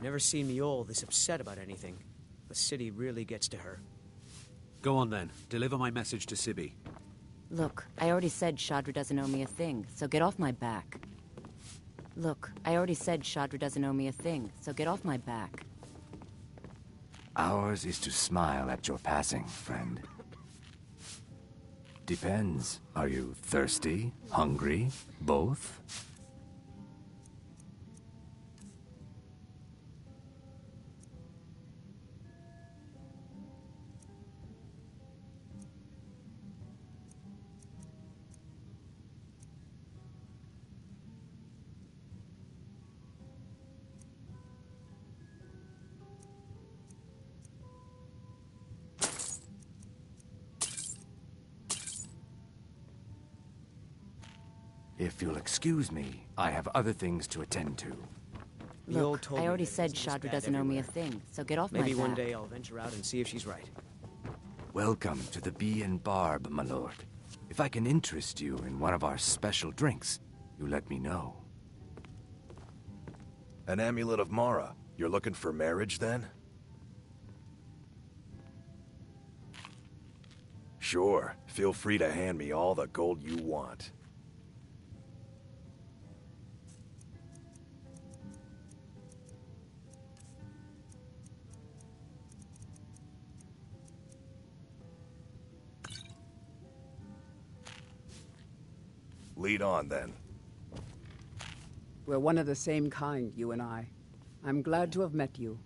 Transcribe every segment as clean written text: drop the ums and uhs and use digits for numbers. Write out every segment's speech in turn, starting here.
Never seen Mjol this upset about anything. The city really gets to her. Go on then. Deliver my message to Sibby. Look, I already said Shadra doesn't owe me a thing, so get off my back. Look, I already said Shadra doesn't owe me a thing, so get off my back. Ours is to smile at your passing, friend. Depends. Are you thirsty? Hungry? Both? If you'll excuse me, I have other things to attend to. Look, I already said Shadra doesn't owe me a thing, so get off my back. Maybe one day I'll venture out and see if she's right. Welcome to the Bee and Barb, my lord. If I can interest you in one of our special drinks, you let me know. An amulet of Mara. You're looking for marriage, then? Sure. Feel free to hand me all the gold you want. Lead on, then. We're one of the same kind, you and I. I'm glad to have met you.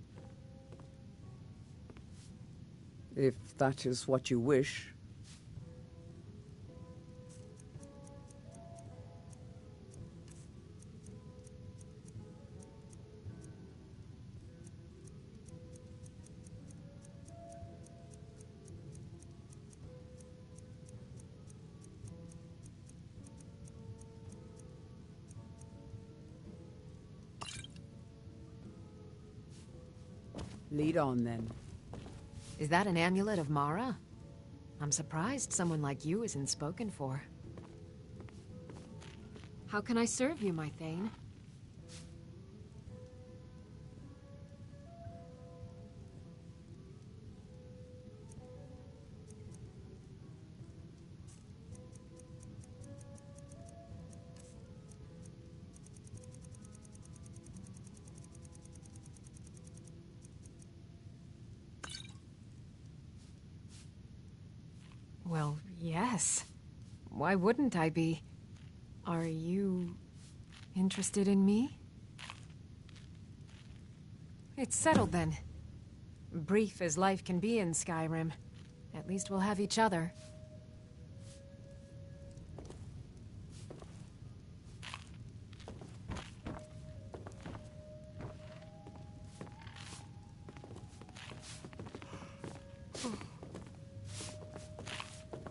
If that is what you wish. Lead on, then. Is that an amulet of Mara? I'm surprised someone like you isn't spoken for. How can I serve you, my Thane? Well, yes. Why wouldn't I be? Are you interested in me? It's settled then. Brief as life can be in Skyrim. At least we'll have each other.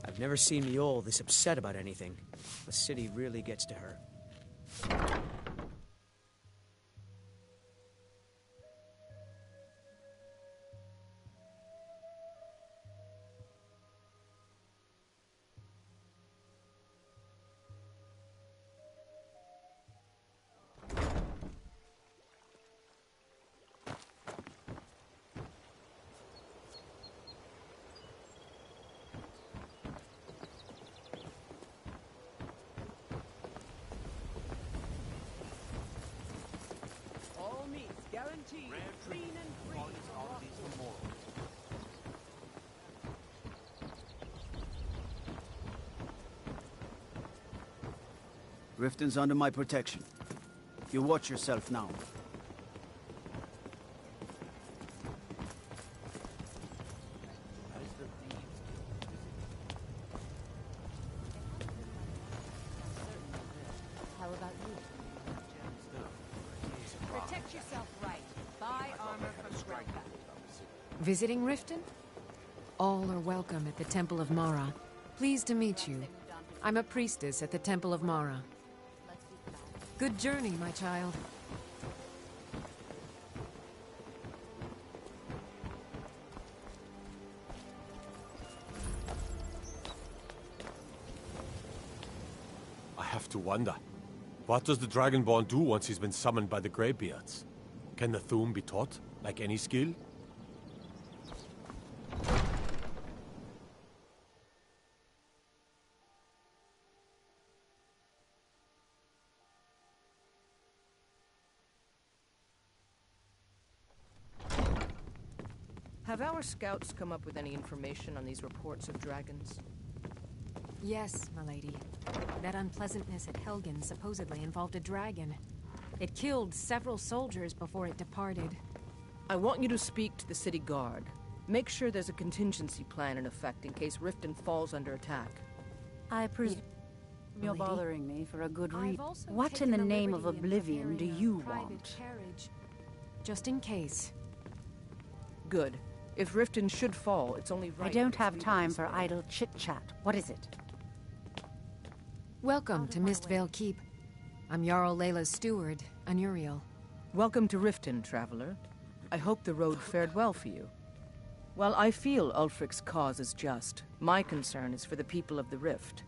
I've never seen Mjol this upset about anything. The city really gets to her. Guaranteed, clean and free. Riften's under my protection. You watch yourself now. How about you? Protect yourself right. Buy armor from Grelka. Visiting Riften? All are welcome at the Temple of Mara. Pleased to meet you. I'm a priestess at the Temple of Mara. Good journey, my child. I have to wonder. What does the Dragonborn do once he's been summoned by the Greybeards? Can the Thum be taught, like any skill? Have our scouts come up with any information on these reports of dragons? Yes, milady. That unpleasantness at Helgen supposedly involved a dragon. It killed several soldiers before it departed. I want you to speak to the city guard. Make sure there's a contingency plan in effect in case Riften falls under attack. I presume you're Milady? bothering me for a good I've reason. also What in the taken name of liberty in oblivion do preparing a you private want? carriage, just in case. Good. If Riften should fall, it's only right. I don't that have we time be for spared. idle chit-chat. What is it? Welcome to Mistvale Keep. I'm Jarl Layla's steward, Anuriel. Welcome to Riften, traveler. I hope the road fared well for you. While I feel Ulfric's cause is just, my concern is for the people of the Rift.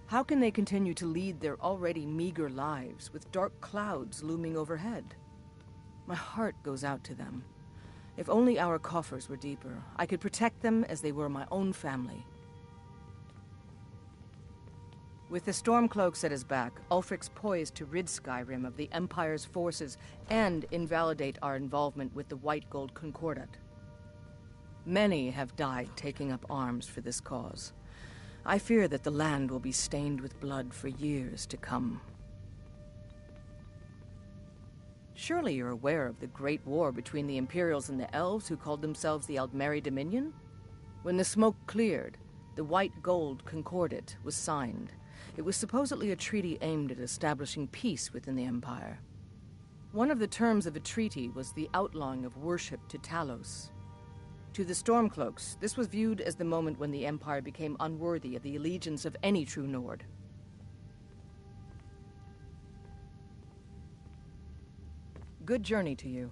How can they continue to lead their already meager lives with dark clouds looming overhead? My heart goes out to them. If only our coffers were deeper, I could protect them as they were my own family. With the Stormcloaks at his back, Ulfric's poised to rid Skyrim of the Empire's forces and invalidate our involvement with the White Gold Concordat. Many have died taking up arms for this cause. I fear that the land will be stained with blood for years to come. Surely you're aware of the Great War between the Imperials and the Elves who called themselves the Aldmeri Dominion? When the smoke cleared, the White Gold Concordat was signed. It was supposedly a treaty aimed at establishing peace within the Empire. One of the terms of the treaty was the outlawing of worship to Talos. To the Stormcloaks, this was viewed as the moment when the Empire became unworthy of the allegiance of any true Nord. Good journey to you.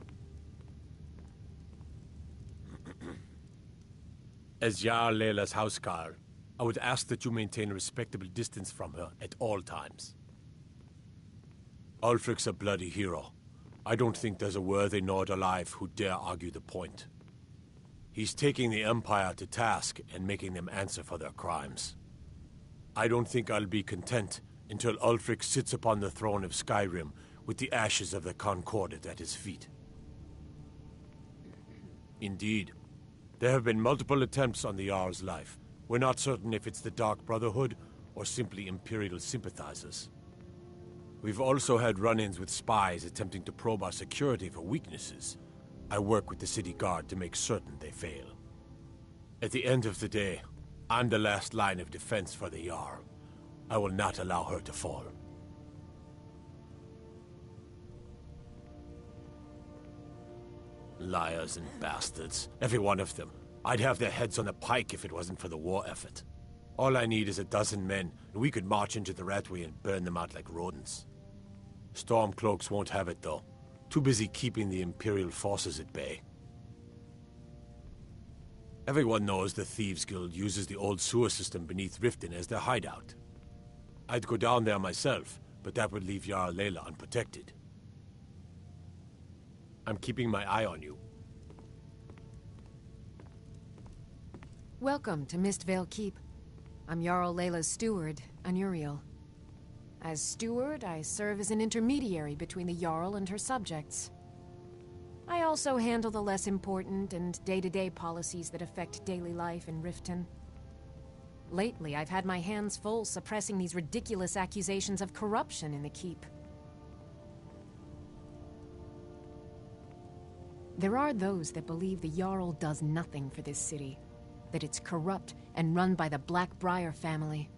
As Jarl Layla's housecarl, I would ask that you maintain a respectable distance from her at all times. Ulfric's a bloody hero. I don't think there's a worthy Nord alive who dare argue the point. He's taking the Empire to task and making them answer for their crimes. I don't think I'll be content until Ulfric sits upon the throne of Skyrim with the ashes of the Concordat at his feet. Indeed, there have been multiple attempts on the Jarl's life. We're not certain if it's the Dark Brotherhood or simply Imperial sympathizers. We've also had run-ins with spies attempting to probe our security for weaknesses. I work with the city guard to make certain they fail. At the end of the day, I'm the last line of defense for the Jarl. I will not allow her to fall. Liars and bastards, every one of them. I'd have their heads on a pike if it wasn't for the war effort. All I need is a dozen men, and we could march into the Ratway and burn them out like rodents. Stormcloaks won't have it, though. Too busy keeping the Imperial forces at bay. Everyone knows the Thieves Guild uses the old sewer system beneath Riften as their hideout. I'd go down there myself, but that would leave Jarl Layla unprotected. I'm keeping my eye on you. Welcome to Mistvale Keep. I'm Jarl Layla's steward, Anuriel. As steward, I serve as an intermediary between the Jarl and her subjects. I also handle the less important and day-to-day policies that affect daily life in Riften. Lately, I've had my hands full suppressing these ridiculous accusations of corruption in the Keep. There are those that believe the Jarl does nothing for this city, that it's corrupt and run by the Blackbriar family.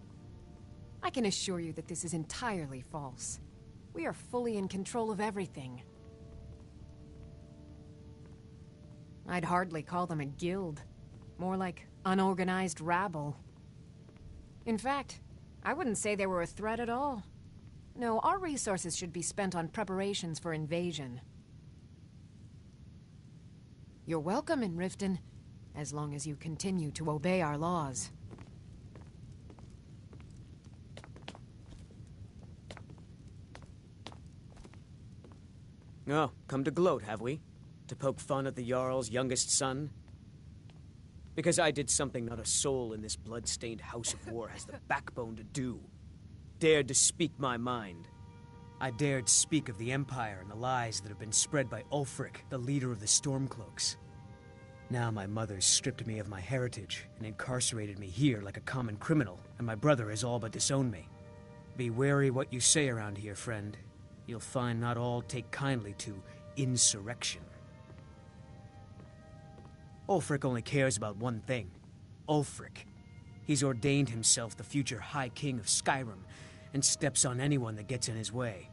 I can assure you that this is entirely false. We are fully in control of everything. I'd hardly call them a guild. More like unorganized rabble. In fact, I wouldn't say they were a threat at all. No, our resources should be spent on preparations for invasion. You're welcome in Riften, as long as you continue to obey our laws. Oh, come to gloat, have we? To poke fun at the Jarl's youngest son? Because I did something not a soul in this blood-stained house of war has the backbone to do. Dared to speak my mind. I dared speak of the Empire and the lies that have been spread by Ulfric, the leader of the Stormcloaks. Now my mother's stripped me of my heritage and incarcerated me here like a common criminal, and my brother has all but disowned me. Be wary what you say around here, friend. You'll find not all take kindly to insurrection. Ulfric only cares about one thing. Ulfric. He's ordained himself the future High King of Skyrim, and steps on anyone that gets in his way.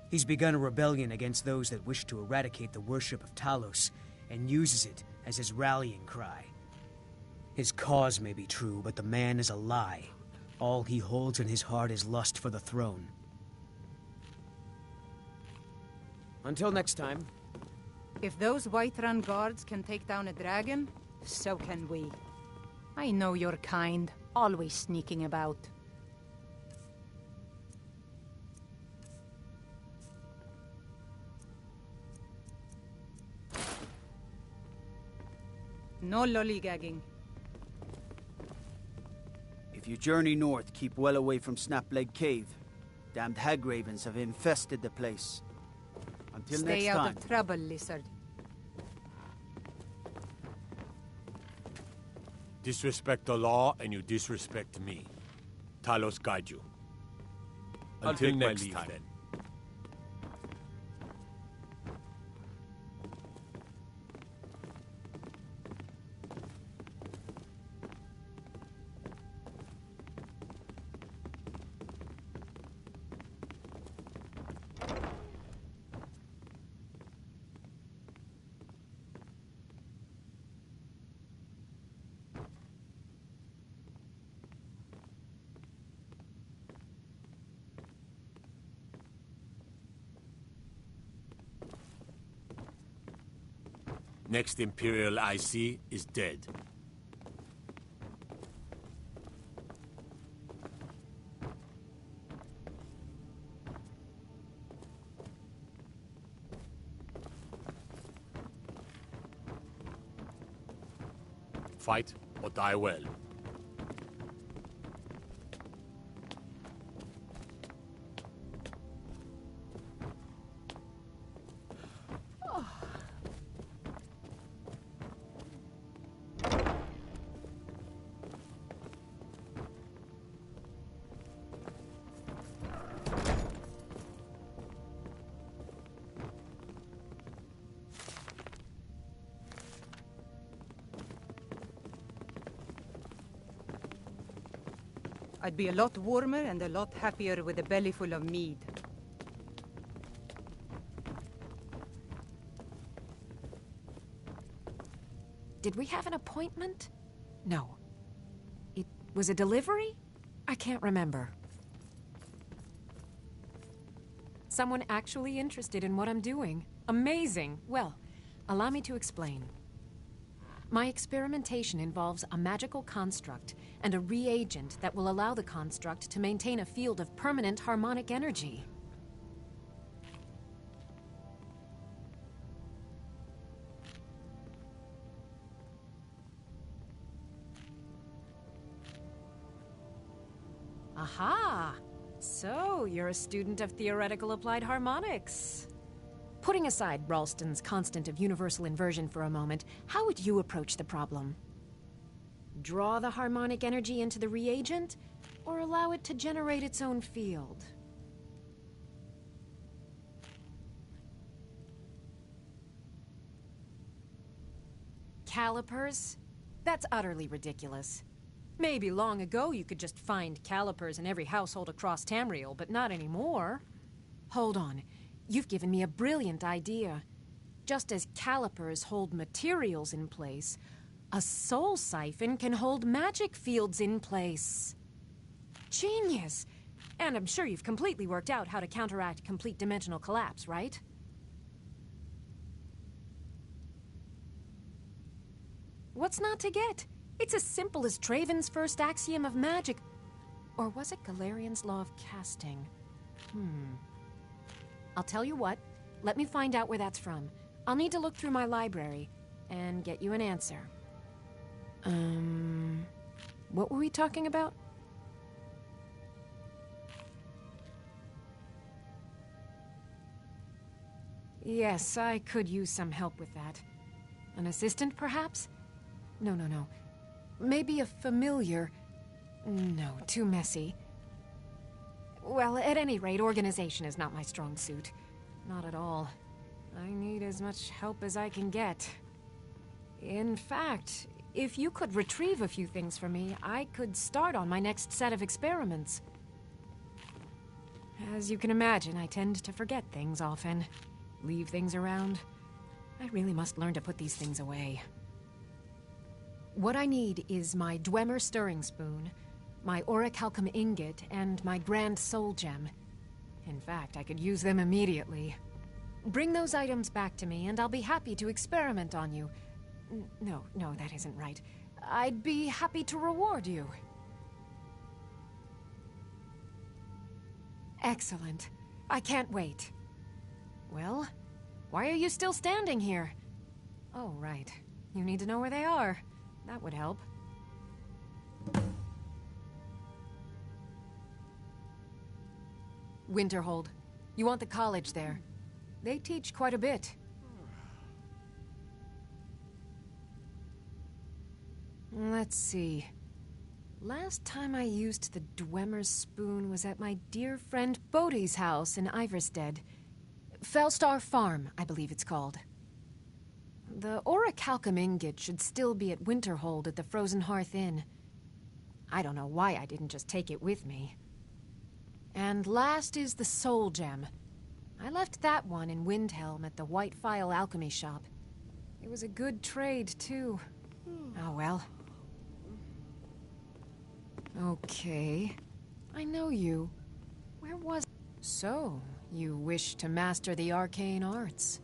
He's begun a rebellion against those that wish to eradicate the worship of Talos, and uses it as his rallying cry. His cause may be true, but the man is a lie. All he holds in his heart is lust for the throne. Until next time. If those Whiterun guards can take down a dragon, so can we. I know your kind, always sneaking about. No lollygagging. If you journey north, keep well away from Snapleg Cave. Damned hag-ravens have infested the place. Until next Stay time. out of trouble, lizard. Disrespect the law, and you disrespect me. Talos guide you. Until take my next leave, time. then. Next Imperial I see is dead. Fight or die well. I'd be a lot warmer and a lot happier with a belly full of mead. Did we have an appointment? No. It was a delivery? I can't remember. Someone actually interested in what I'm doing. Amazing. Well, allow me to explain. My experimentation involves a magical construct and a reagent that will allow the construct to maintain a field of permanent harmonic energy. Aha! So, you're a student of theoretical applied harmonics. Putting aside Ralston's constant of universal inversion for a moment, how would you approach the problem? Draw the harmonic energy into the reagent, or allow it to generate its own field? Calipers? That's utterly ridiculous. Maybe long ago you could just find calipers in every household across Tamriel, but not anymore. Hold on. You've given me a brilliant idea. Just as calipers hold materials in place, a soul siphon can hold magic fields in place. Genius! And I'm sure you've completely worked out how to counteract complete dimensional collapse, right? What's not to get? It's as simple as Traven's first axiom of magic. Or was it Galarian's law of casting? I'll tell you what. Let me find out where that's from. I'll need to look through my library and get you an answer. What were we talking about? Yes, I could use some help with that. An assistant, perhaps? No. Maybe a familiar. No, too messy. Well, at any rate, organization is not my strong suit. Not at all. I need as much help as I can get. In fact, if you could retrieve a few things for me, I could start on my next set of experiments. As you can imagine, I tend to forget things often. Leave things around. I really must learn to put these things away. What I need is my Dwemer stirring spoon, my orichalcum ingot, and my grand soul gem. In fact, I could use them immediately. Bring those items back to me, and I'll be happy to experiment on you. No, that isn't right. I'd be happy to reward you. Excellent. I can't wait. Well, why are you still standing here? Oh, right. You need to know where they are. That would help. Winterhold. You want the college there. They teach quite a bit. Let's see. Last time I used the Dwemer spoon was at my dear friend Bodhi's house in Iverstead. Felstar Farm, I believe it's called. The orichalcum ingot should still be at Winterhold at the Frozen Hearth Inn. I don't know why I didn't just take it with me. And last is the soul gem. I left that one in Windhelm at the White Phial Alchemy Shop. It was a good trade, too. Oh well. Okay. I know you. Where was... So, you wish to master the arcane arts.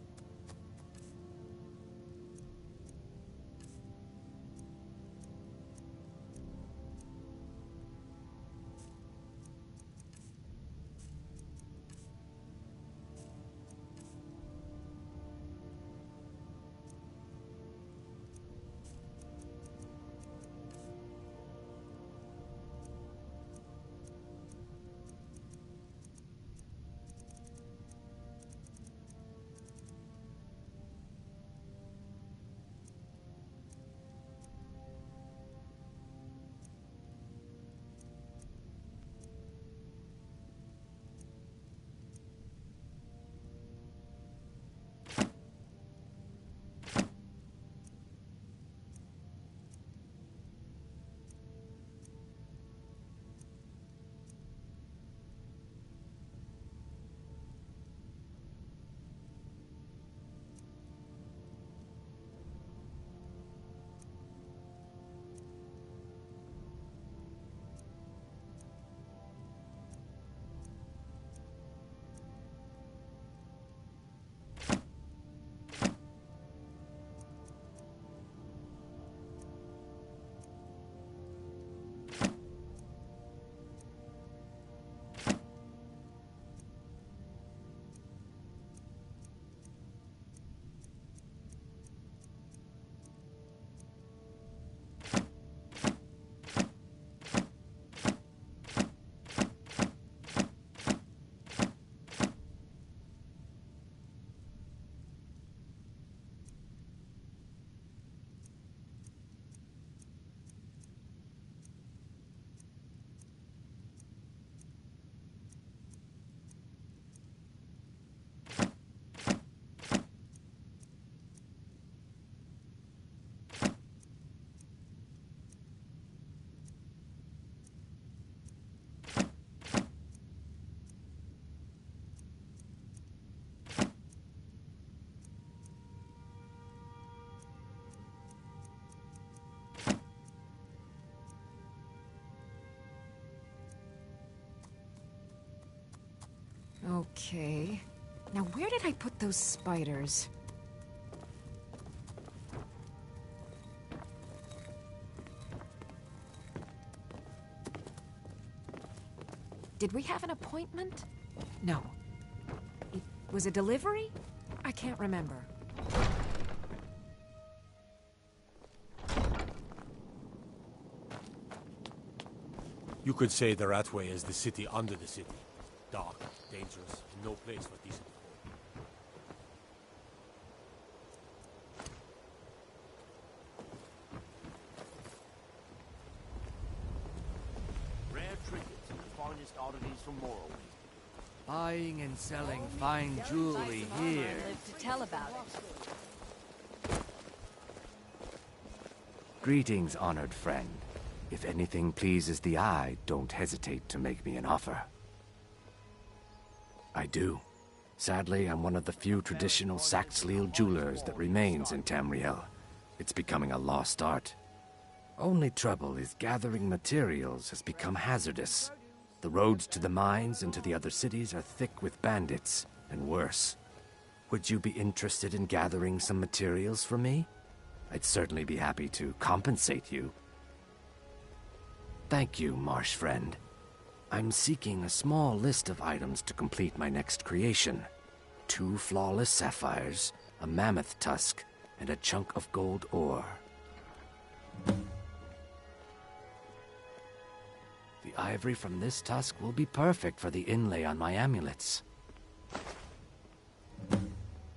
Okay. Now where did I put those spiders? Did we have an appointment? No. It was a delivery? I can't remember. You could say the Ratway is the city under the city. Dark, dangerous, and no place for decent folk. Rare trinkets and the finest oddities from Morrowind. Buying and selling fine jewelry here. Live to tell about it. Greetings, honored friend. If anything pleases the eye, don't hesitate to make me an offer. I do. Sadly, I'm one of the few traditional Saxhleel jewelers that remains in Tamriel. It's becoming a lost art. Only trouble is gathering materials has become hazardous. The roads to the mines and to the other cities are thick with bandits, and worse. Would you be interested in gathering some materials for me? I'd certainly be happy to compensate you. Thank you, marsh friend. I'm seeking a small list of items to complete my next creation. 2 flawless sapphires, a mammoth tusk, and a chunk of gold ore. The ivory from this tusk will be perfect for the inlay on my amulets.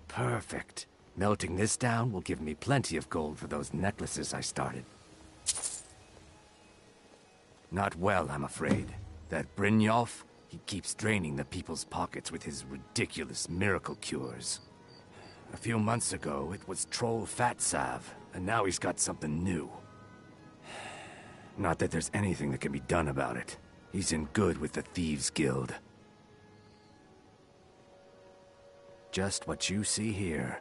Perfect. Melting this down will give me plenty of gold for those necklaces I started. Not well, I'm afraid. That Brynjolf, he keeps draining the people's pockets with his ridiculous miracle cures. A few months ago, it was Troll Fat Salve, and now he's got something new. Not that there's anything that can be done about it. He's in good with the Thieves' Guild. Just what you see here.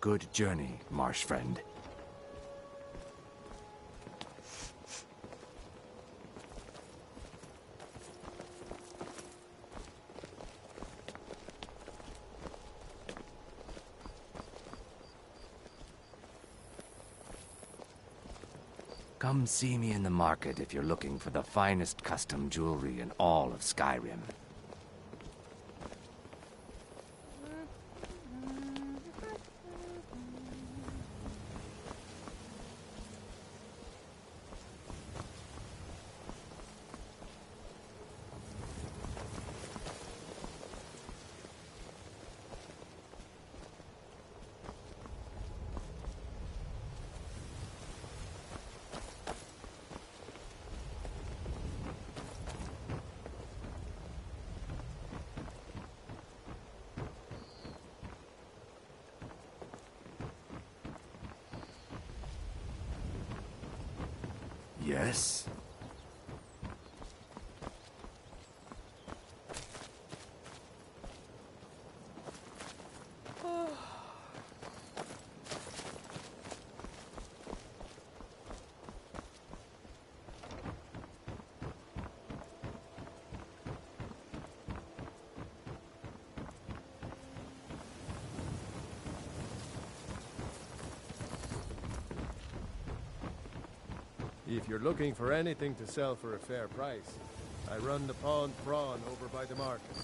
Good journey, marsh friend. Come see me in the market if you're looking for the finest custom jewelry in all of Skyrim. Yes? If you're looking for anything to sell for a fair price, I run the Pawned Prawn over by the market.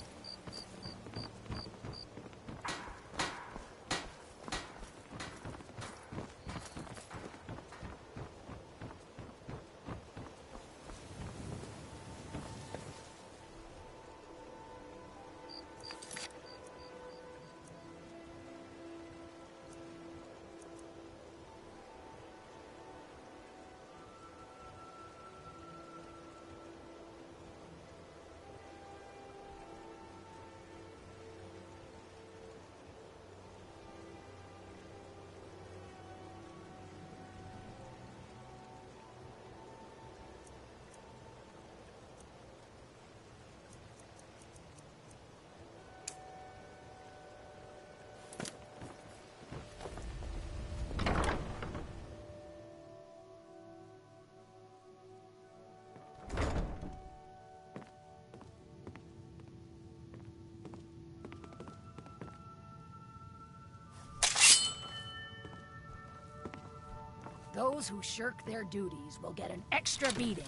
Those who shirk their duties will get an extra beating.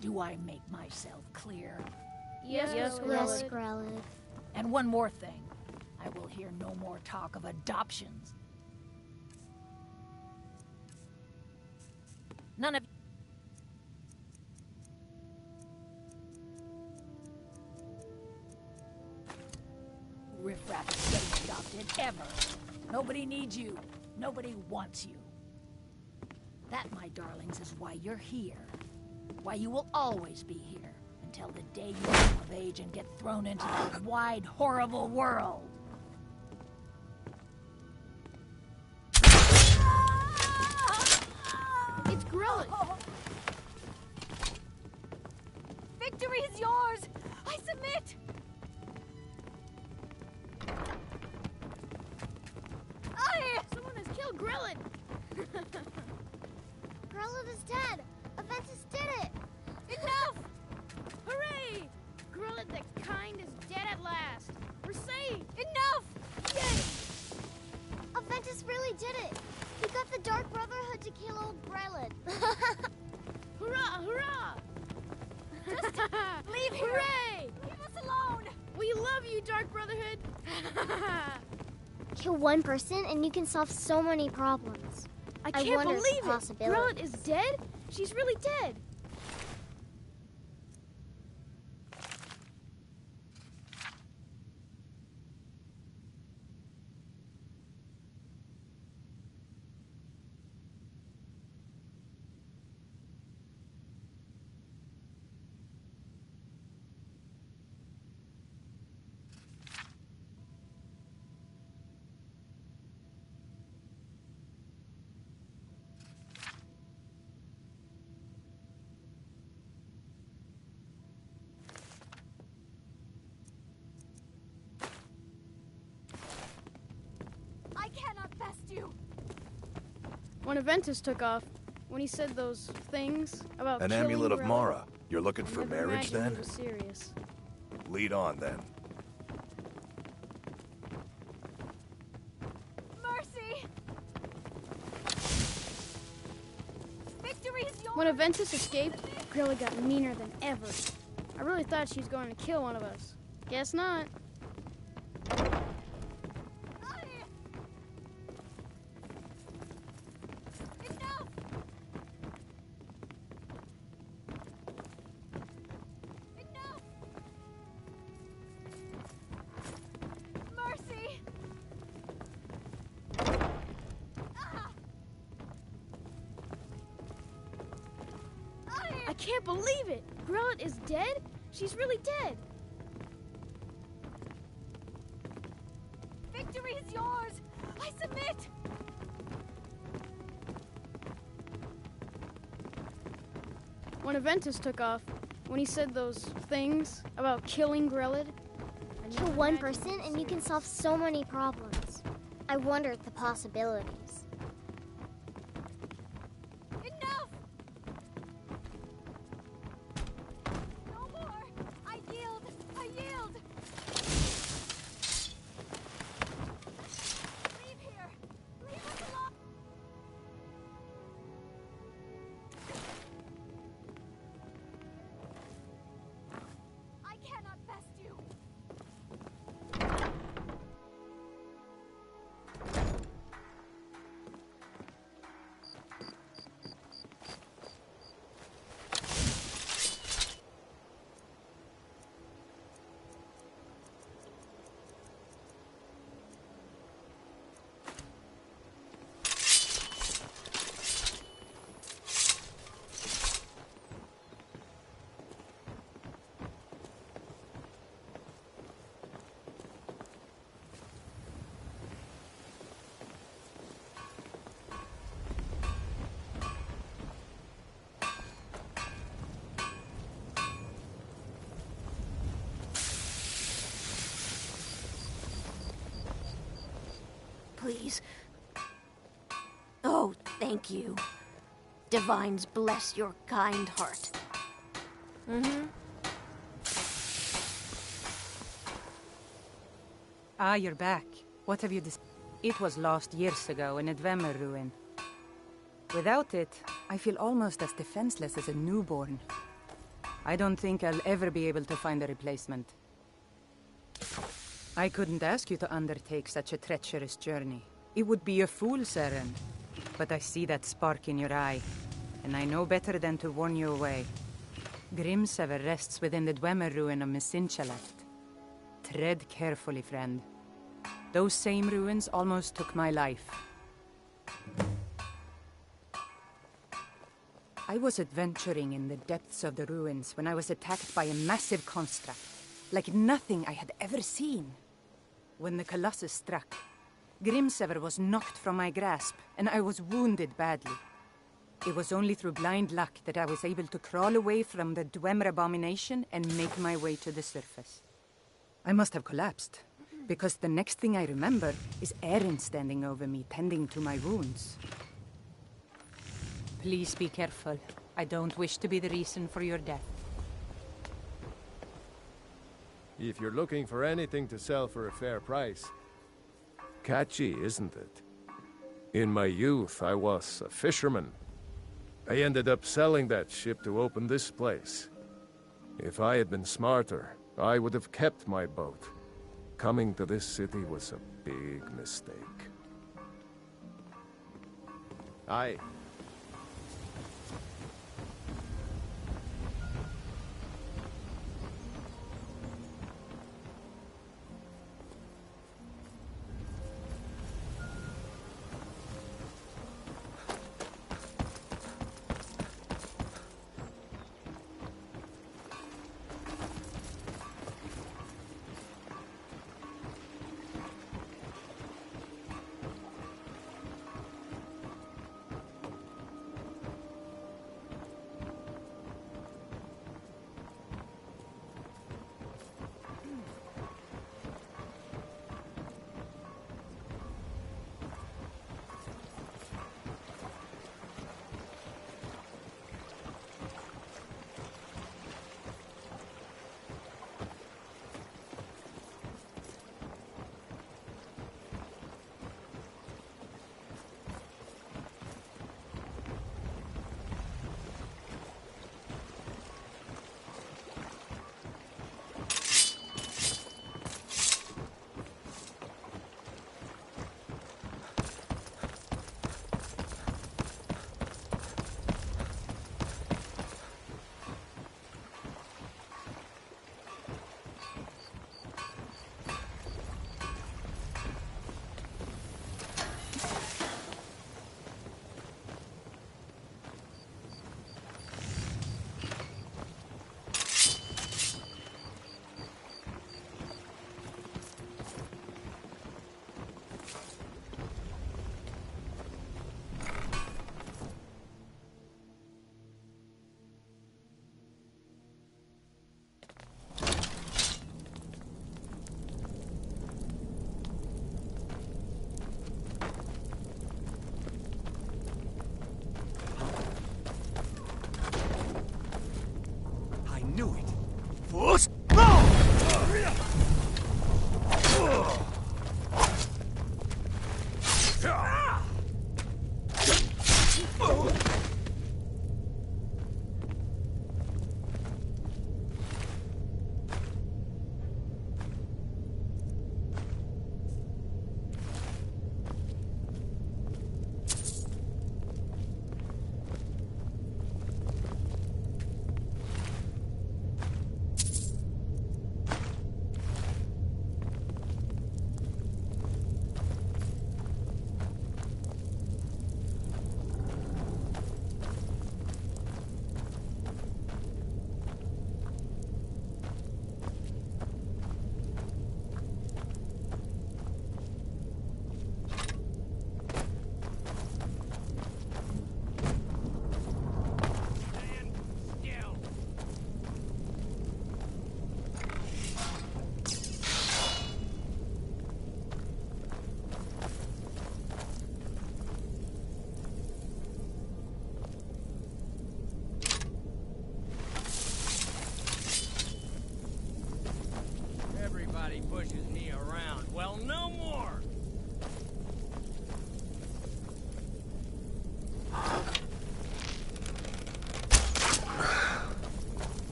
Do I make myself clear? Yes, Grelid. And one more thing. I will hear no more talk of adoptions. None of riffraff is getting adopted, ever. Nobody needs you. Nobody wants you. That, my darlings, is why you're here. Why you will always be here, until the day you come of age and get thrown into that wide, horrible world. It's Grelid! Victory is yours! I submit! Someone has killed Grelid! Grelid is dead! Aventus did it! Enough! Hooray! Grelid the Kind is dead at last! We're saved! Enough! Yay! Aventus really did it! He got the Dark Brotherhood to kill old Grelid. Hurrah! Hurrah! Just leave here! Hooray! Leave us alone! We love you, Dark Brotherhood! Kill one person and you can solve so many problems. I can't wonder believe the it! possibilities. Grelid is dead? She's really dead! I cannot best you! When Aventus took off, when he said those things about An killing amulet of Grelid, Mara. You're looking I for never marriage, imagined then? he was serious. Lead on, then. Mercy! Victory is yours! When Aventus escaped, Grelid got meaner than ever. I really thought she was going to kill one of us. Guess not. I can't believe it! Grelid is dead? She's really dead! Victory is yours! I submit! When Aventus took off, when he said those things about killing Grelid, Kill one person and you can solve so many problems. I wonder at the possibilities. Enough! No more! I yield! I yield! Leave here! Leave us alone! Thank you. Divines bless your kind heart. Ah, you're back. What have you It was lost years ago in a Dwemer ruin. Without it, I feel almost as defenseless as a newborn. I don't think I'll ever be able to find a replacement. I couldn't ask you to undertake such a treacherous journey. It would be a fool's errand. But I see that spark in your eye, and I know better than to warn you away. Grimsever rests within the Dwemer ruin of Mesinchaleft. Tread carefully, friend. Those same ruins almost took my life. I was adventuring in the depths of the ruins when I was attacked by a massive construct, like nothing I had ever seen. When the Colossus struck, Grimsever was knocked from my grasp, and I was wounded badly. It was only through blind luck that I was able to crawl away from the Dwemer abomination and make my way to the surface. I must have collapsed, because the next thing I remember is Erin standing over me, tending to my wounds. Please be careful. I don't wish to be the reason for your death. If you're looking for anything to sell for a fair price. Catchy, isn't it? In my youth, I was a fisherman. I ended up selling that ship to open this place. If I had been smarter, I would have kept my boat. Coming to this city was a big mistake. Aye.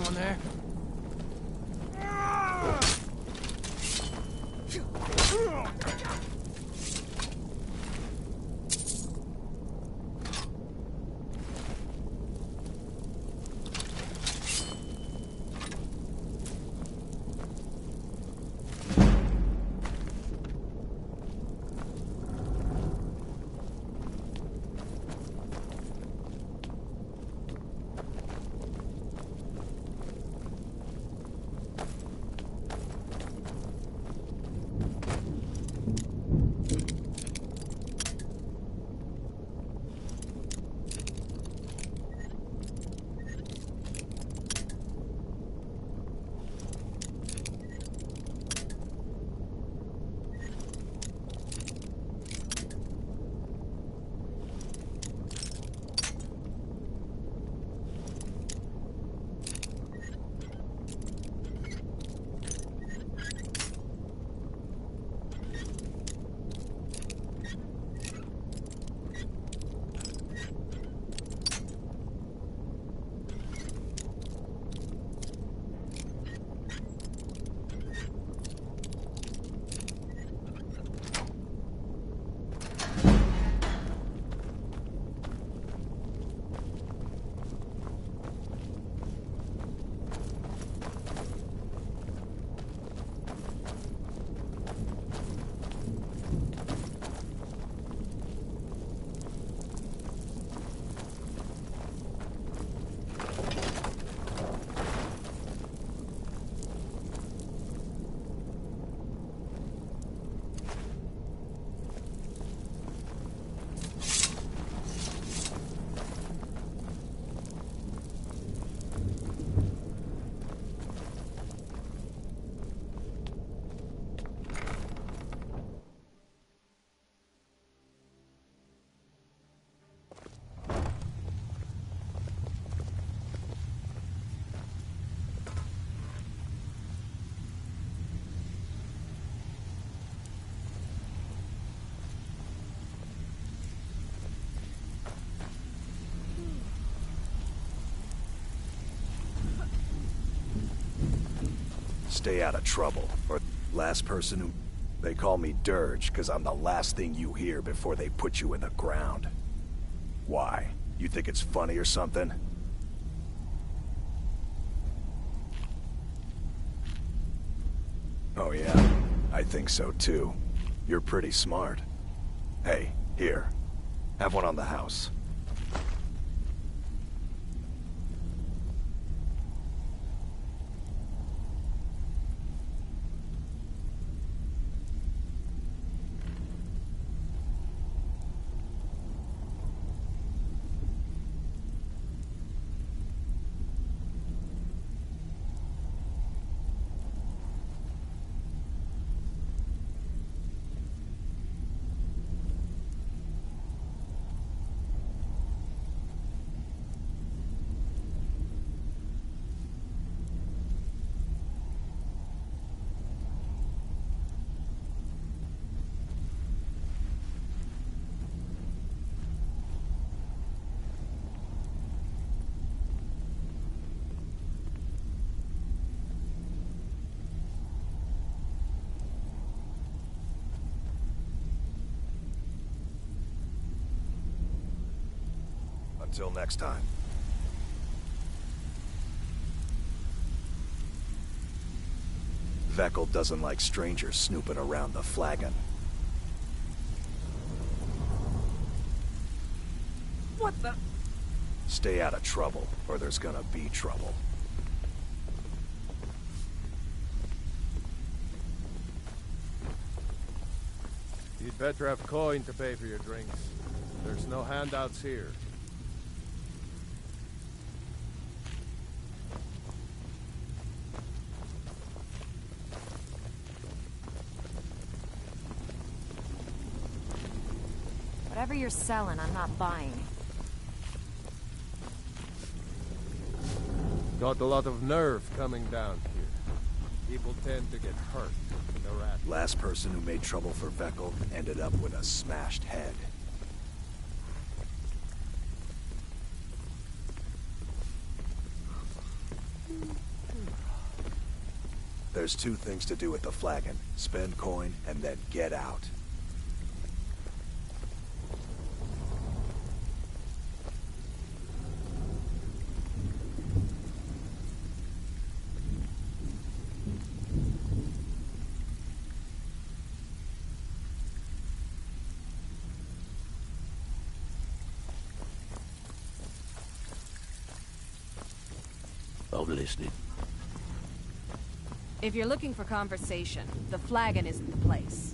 someone there? Stay out of trouble, or last person who... They call me Dirge, because I'm the last thing you hear before they put you in the ground. Why? You think it's funny or something? Oh yeah, I think so too. You're pretty smart. Hey, here. Have one on the house. Until next time. Vekel doesn't like strangers snooping around the flagon. What the? Stay out of trouble, or there's gonna be trouble. You'd better have coin to pay for your drinks. There's no handouts here. Whatever you're selling, I'm not buying. Got a lot of nerve coming down here. People tend to get hurt in the rat. Last person who made trouble for Vekel ended up with a smashed head. There's two things to do with the flagon. Spend coin, and then get out. I'm listening. If you're looking for conversation, the flagon isn't the place.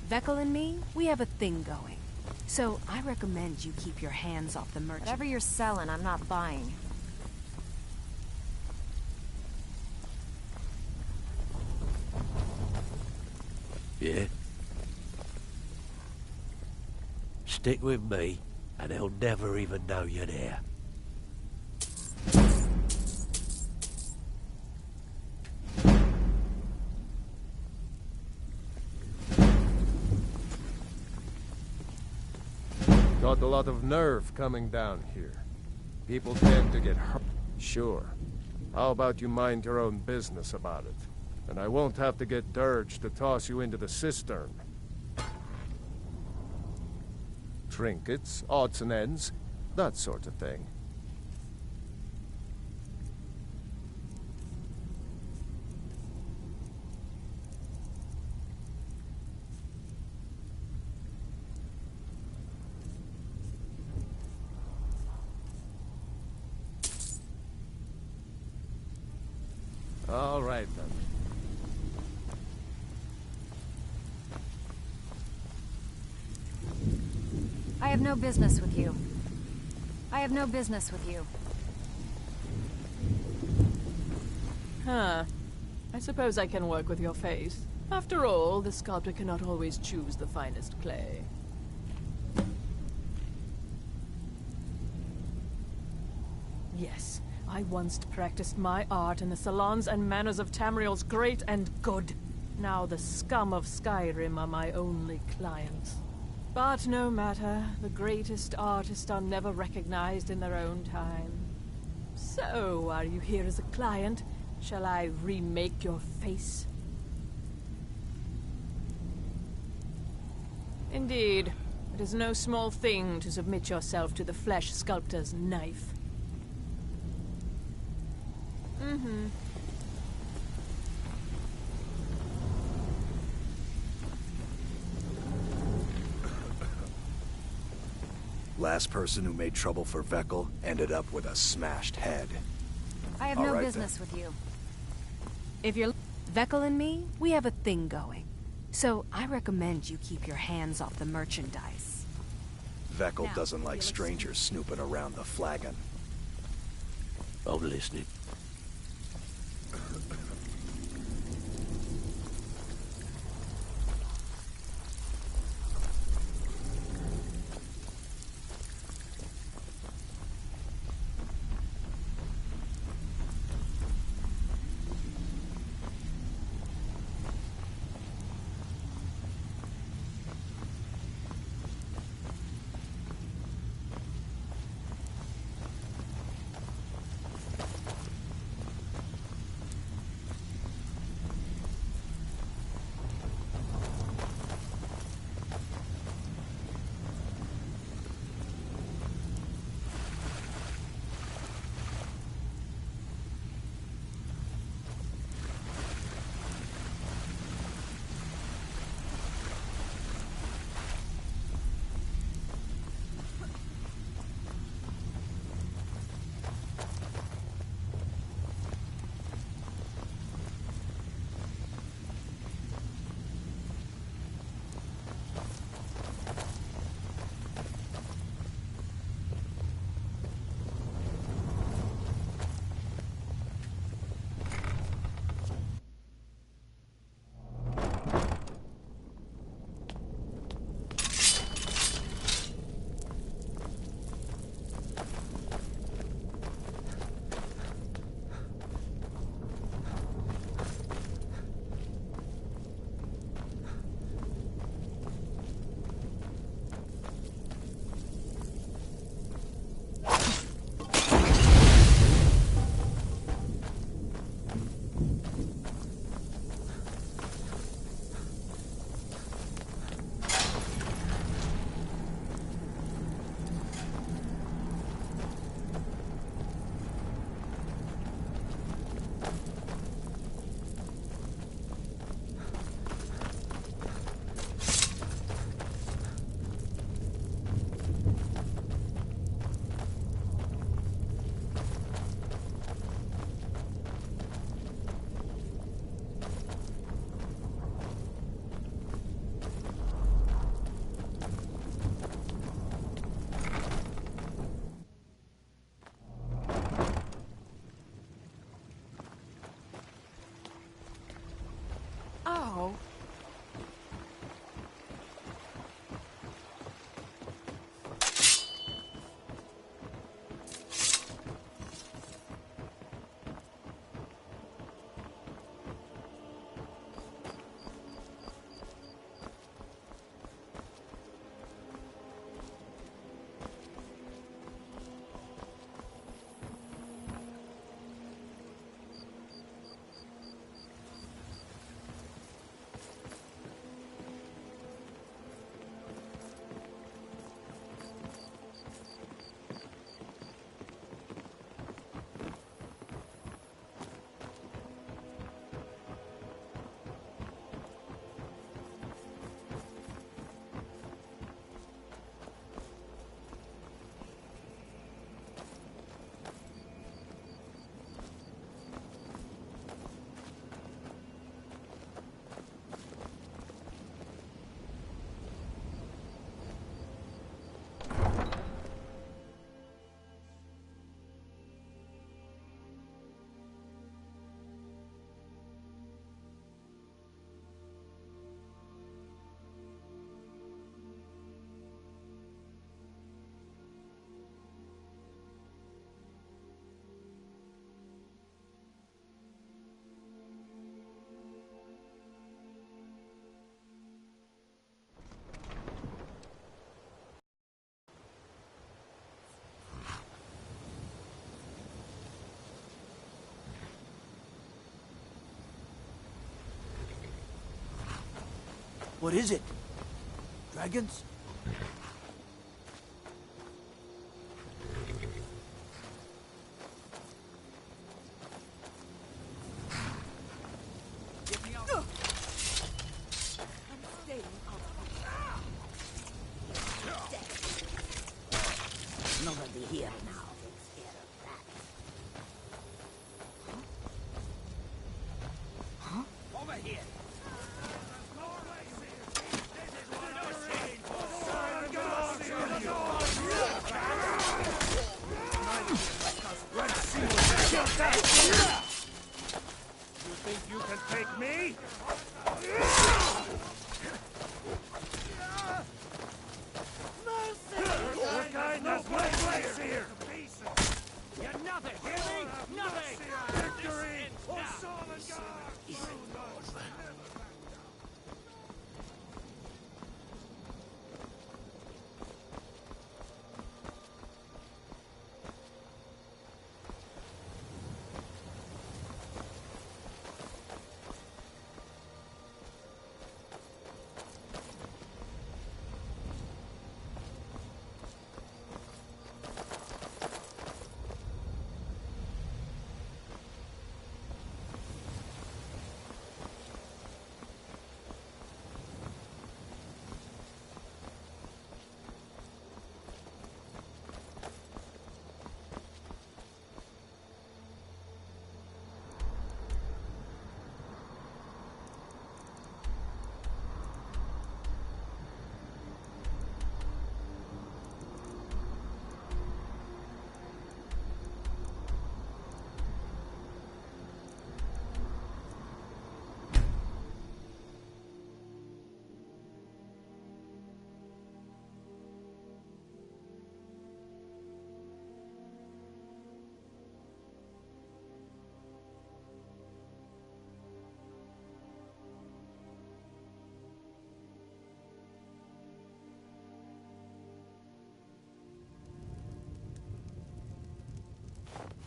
Vekel and me, we have a thing going. So, I recommend you keep your hands off the merchant. Whatever you're selling, I'm not buying. Yeah? Stick with me, and they'll never even know you're there. Got a lot of nerve coming down here. People tend to get hurt. Sure. How about you mind your own business about it? And I won't have to get Dirge to toss you into the cistern. Trinkets, odds and ends, that sort of thing. All right, then. I have no business with you. I have no business with you. Huh. I suppose I can work with your face. After all, the sculptor cannot always choose the finest clay. Yes, I once practiced my art in the salons and manners of Tamriel's great and good. Now the scum of Skyrim are my only clients. But no matter, the greatest artists are never recognized in their own time. So, are you here as a client? Shall I remake your face? Indeed. It is no small thing to submit yourself to the flesh sculptor's knife. Mm-hmm. Last person who made trouble for Vekel ended up with a smashed head. I have no business with you. If you're... Vekel and me, we have a thing going. So, I recommend you keep your hands off the merchandise. Vekel doesn't like strangers snooping around the flagon. I'm listening. What is it? Dragons? Nobody here now. Over here! You think you can take me? Your kind has no place here! You're nothing, hear me? Nothing! Victory! Or solid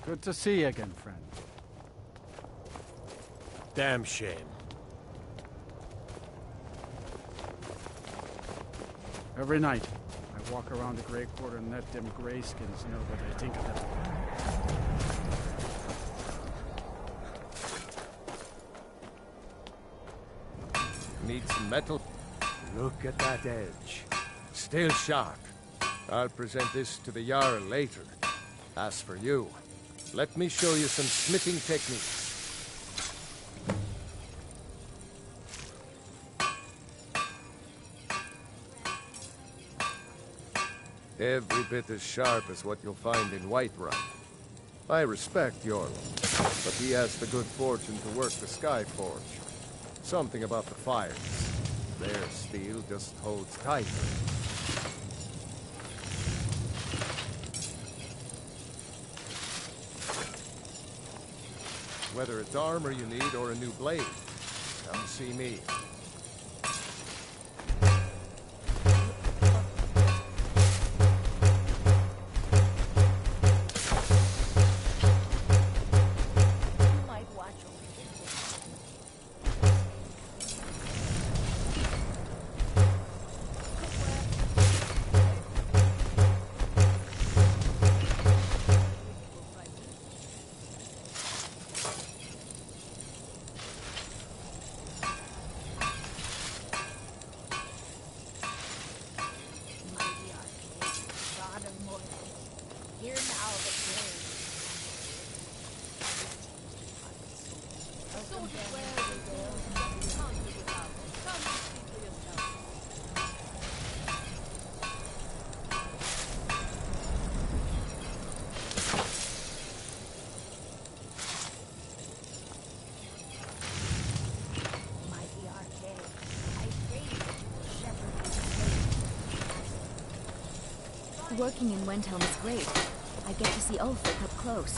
Good to see you again, friend. Damn shame. Every night, I walk around the Grey Quarter and let them grayskins know what I think of them. Need some metal? Look at that edge. Still sharp. I'll present this to the Jarl later. As for you, let me show you some smithing techniques. Every bit as sharp as what you'll find in Whiterun. I respect Jarl, but he has the good fortune to work the Skyforge. Something about the fires. Their steel just holds tighter. Whether it's armor you need or a new blade, come see me. Working in Wendhelm is great. I get to see Ulfric up close.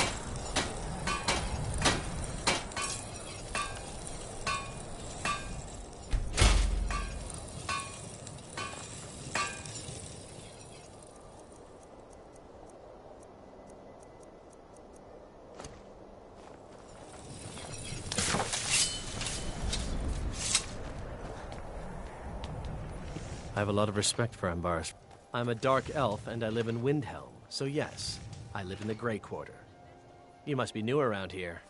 have a lot of respect for Ambar's. I'm a dark elf and I live in Windhelm, so yes, I live in the Grey Quarter. You must be new around here,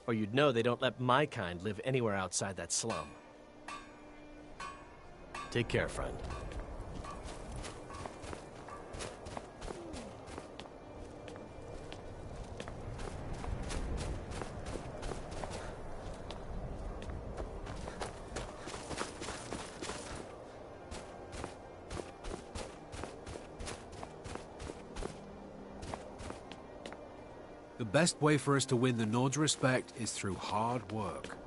or you'd know they don't let my kind live anywhere outside that slum. Take care, friend. The best way for us to win the Nord's respect is through hard work.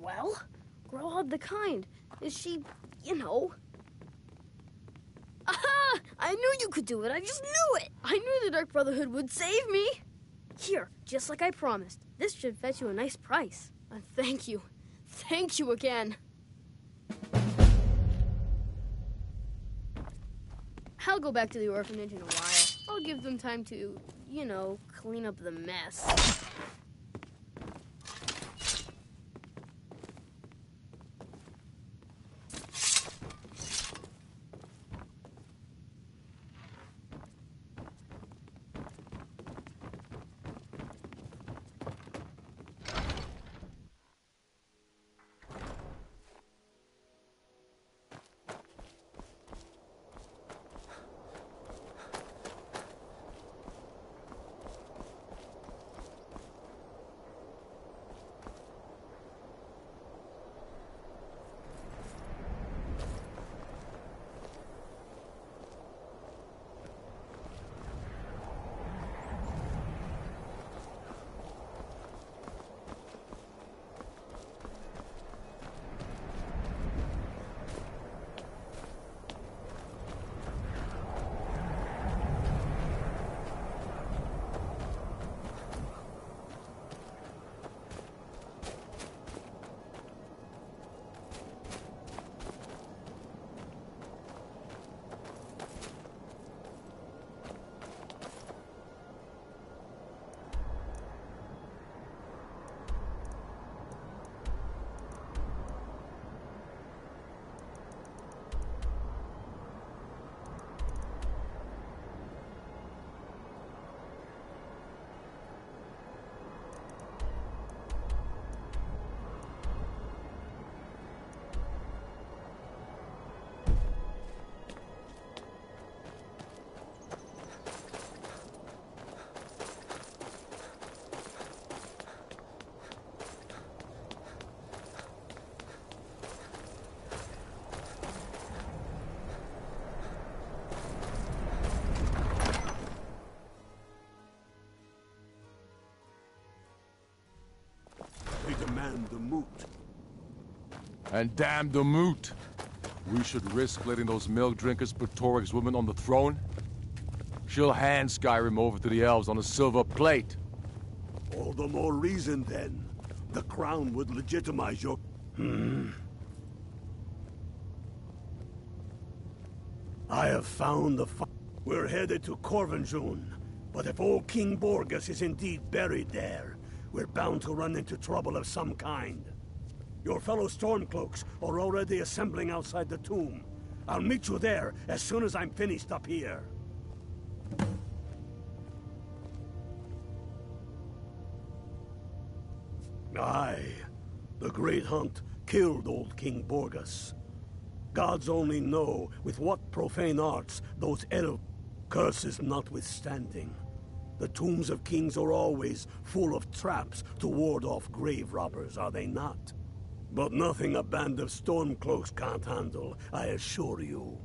Well, Growhub the Kind. Is she, you know... Aha! I knew you could do it. I just knew it. I knew the Dark Brotherhood would save me. Here, just like I promised. This should fetch you a nice price. And thank you. Thank you again. I'll go back to the orphanage in a while. I'll give them time to, you know, clean up the mess. Demand the moot. And damn the moot. We should risk letting those milk drinkers put Torik's woman on the throne? She'll hand Skyrim over to the elves on a silver plate. All the more reason, then. The crown would legitimize your... I have found the... We're headed to Corvinjun. But if old King Borgus is indeed buried there, we're bound to run into trouble of some kind. Your fellow Stormcloaks are already assembling outside the tomb. I'll meet you there as soon as I'm finished up here. Aye. The Great Hunt killed old King Borgas. Gods only know with what profane arts those elf curses notwithstanding. The tombs of kings are always full of traps to ward off grave robbers, are they not? But nothing a band of Stormcloaks can't handle, I assure you.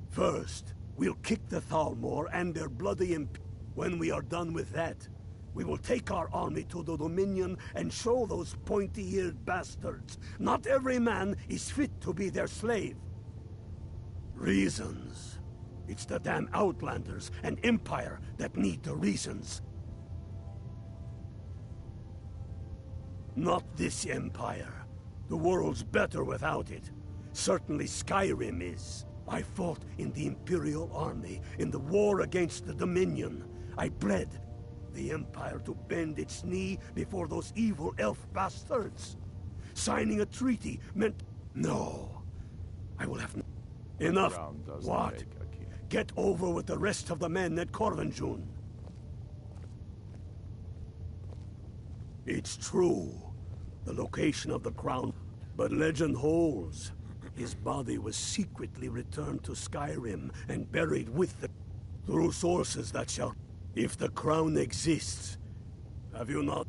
First, we'll kick the Thalmor and their bloody imp. When we are done with that, we will take our army to the Dominion and show those pointy-eared bastards not every man is fit to be their slave. Reasons. It's the damn Outlanders and Empire that need the reasons. Not this Empire. The world's better without it. Certainly Skyrim is. I fought in the Imperial Army in the war against the Dominion. I bled the Empire to bend its knee before those evil elf bastards. Signing a treaty meant... No. I will have... Enough. What? Get over with the rest of the men at Corvinjun. It's true. The location of the crown. But legend holds. His body was secretly returned to Skyrim and buried with the... Through sources that shall... If the crown exists, have you not...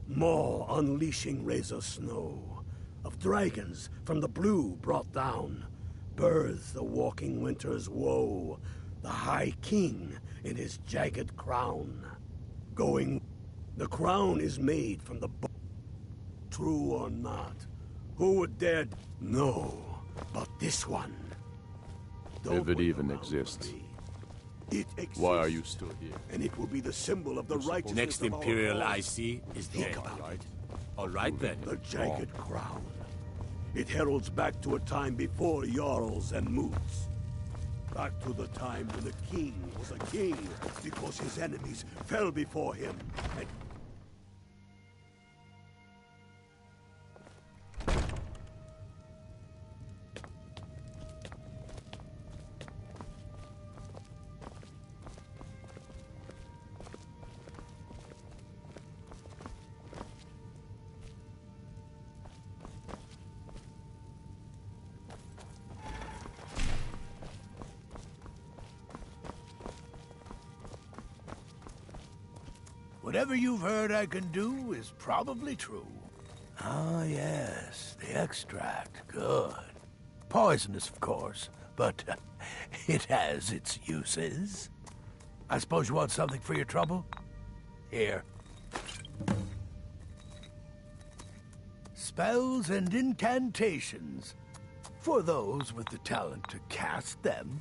Maw unleashing rays of snow, of dragons from the blue brought down, birth the walking winter's woe, the High King in his jagged crown. Going... The crown is made from the... True or not, who would dare... No, but this one. If it even exists. It exists. Why are you still here? And it will be the symbol of the righteousness Next of our Imperial cause. I see is the Think end. about it. All right then. The jagged crown. It heralds back to a time before Jarls and Moots. Back to the time when the king was a king because his enemies fell before him. And Whatever you've heard I can do is probably true. Ah, yes, the extract. Good. Poisonous, of course, but it has its uses. I suppose you want something for your trouble? Here. Spells and incantations. For those with the talent to cast them.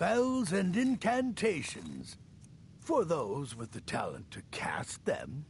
Spells and incantations. For those with the talent to cast them.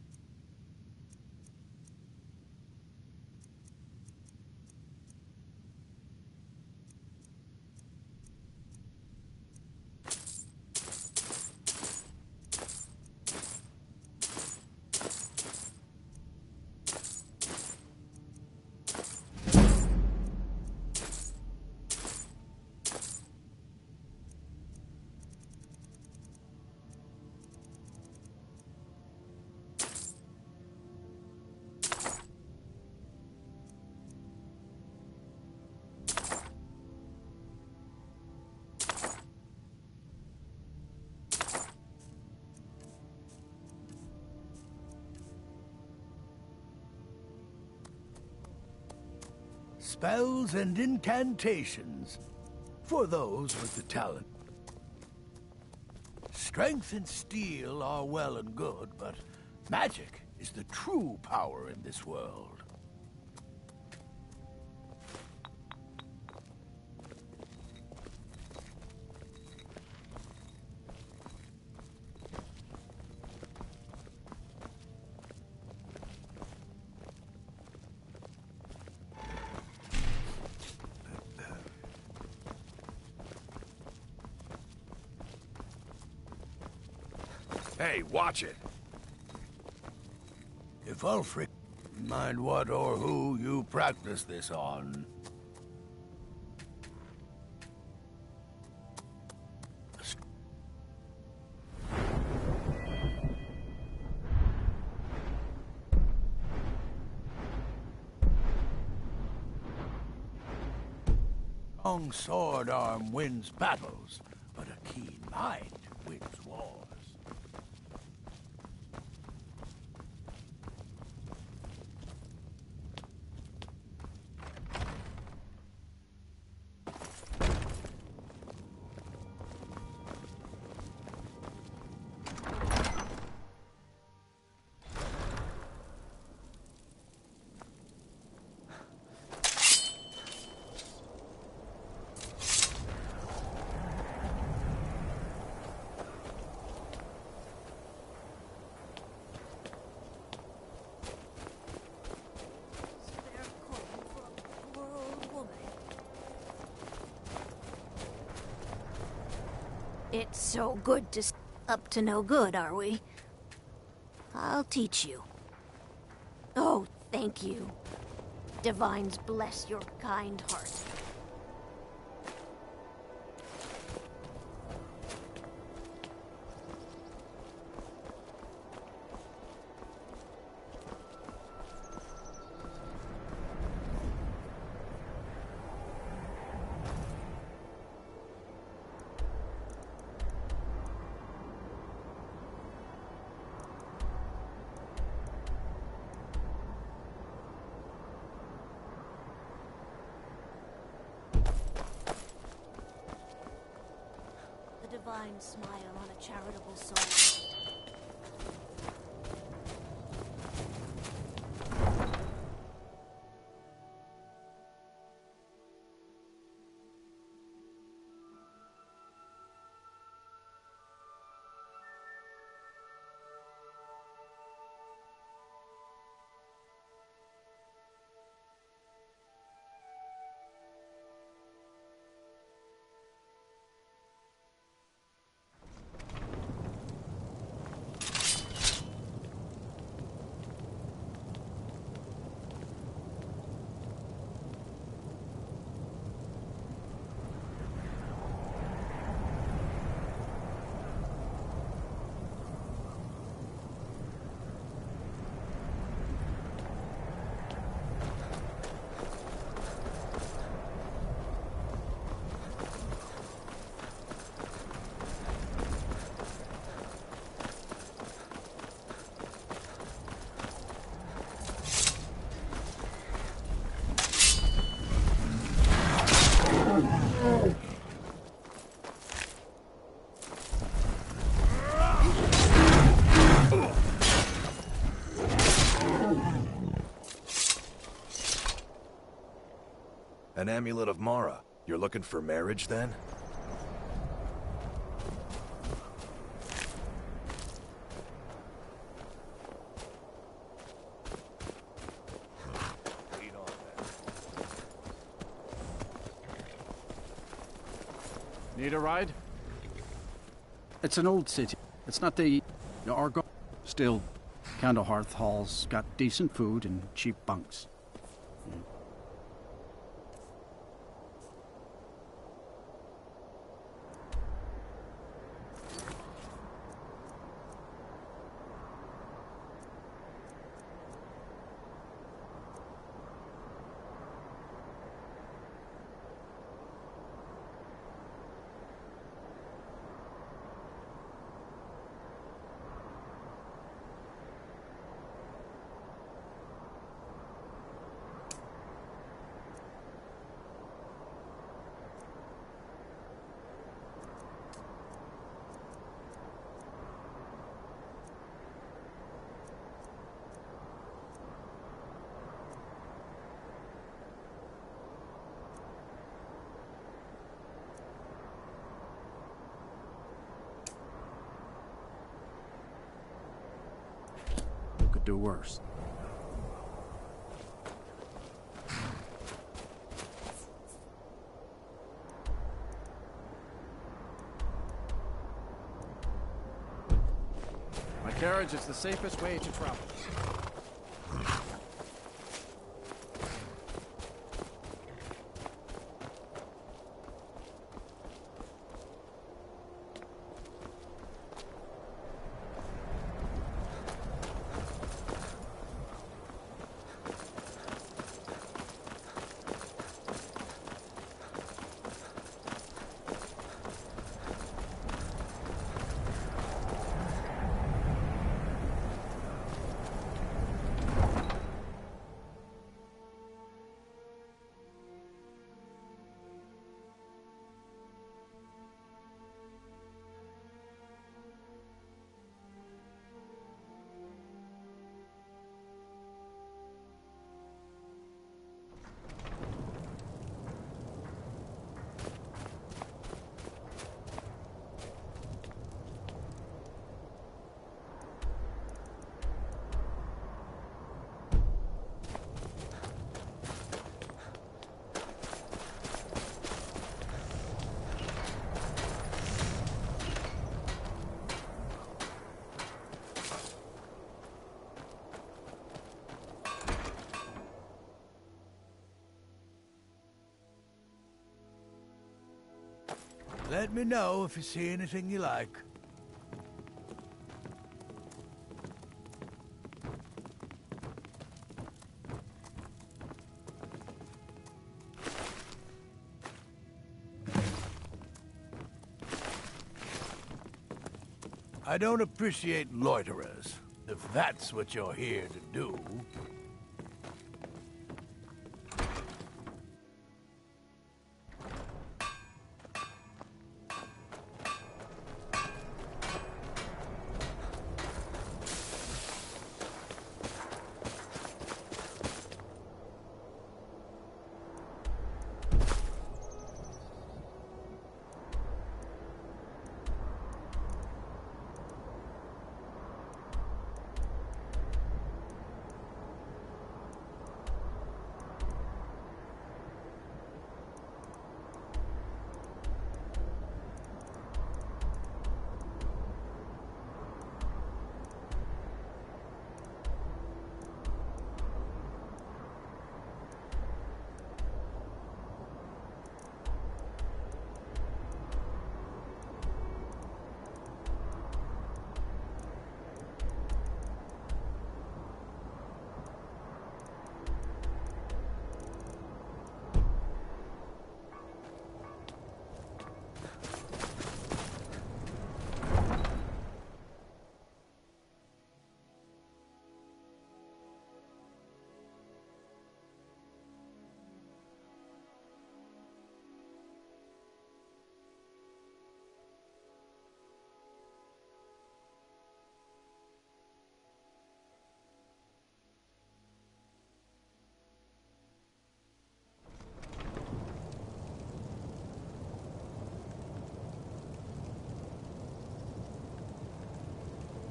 Spells and incantations. For those with the talent. Strength and steel are well and good, but magic is the true power in this world. Hey, watch it. If Ulfric mind what or who you practice this on. Long sword arm wins battles, but a keen mind wins wars. It's so good to up to no good, are we? I'll teach you. Oh, thank you. Divines bless your kind heart. Divine smile on a charitable soul. An amulet of Mara. You're looking for marriage, then? Need a ride? It's an old city. It's not the Argo. Still, Candlehearth Hall's got decent food and cheap bunks. Could do worse. Carriage is the safest way to travel. Let me know if you see anything you like. I don't appreciate loiterers, if that's what you're here to do.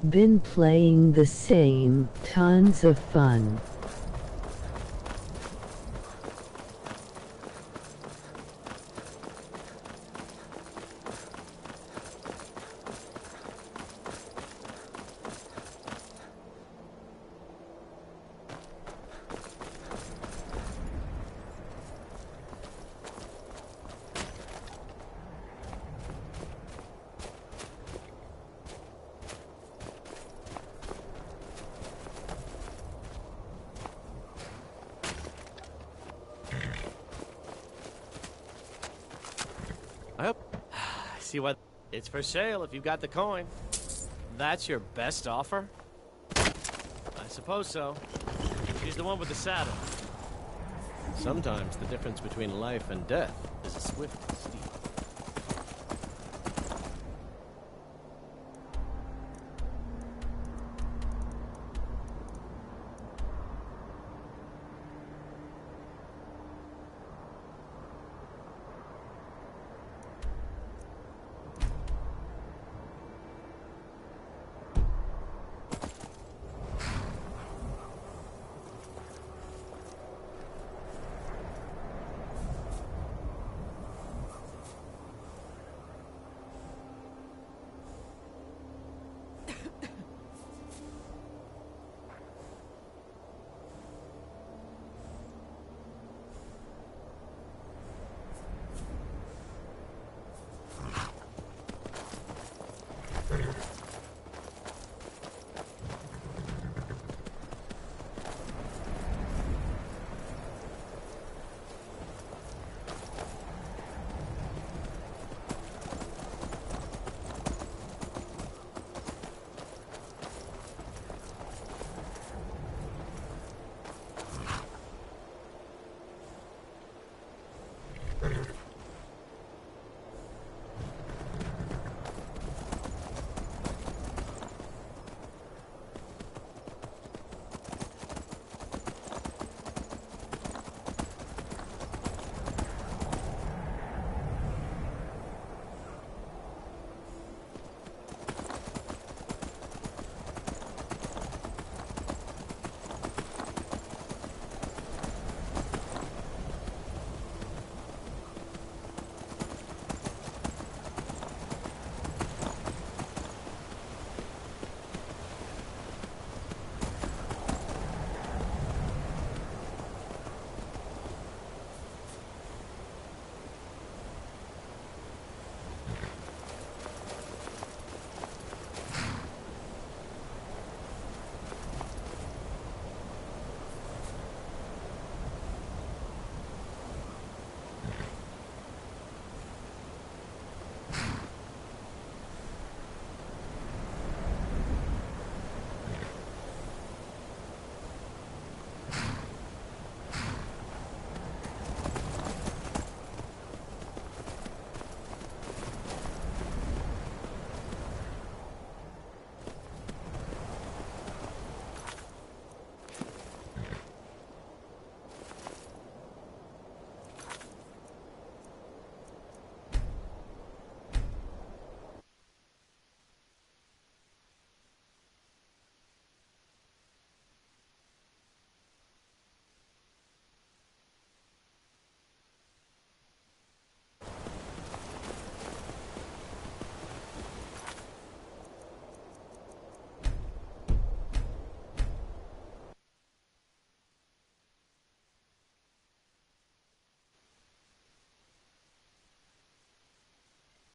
Been playing the same, tons of fun. See what? It's for sale if you've got the coin. That's your best offer? I suppose so. She's the one with the saddle. Sometimes the difference between life and death is a swift steed.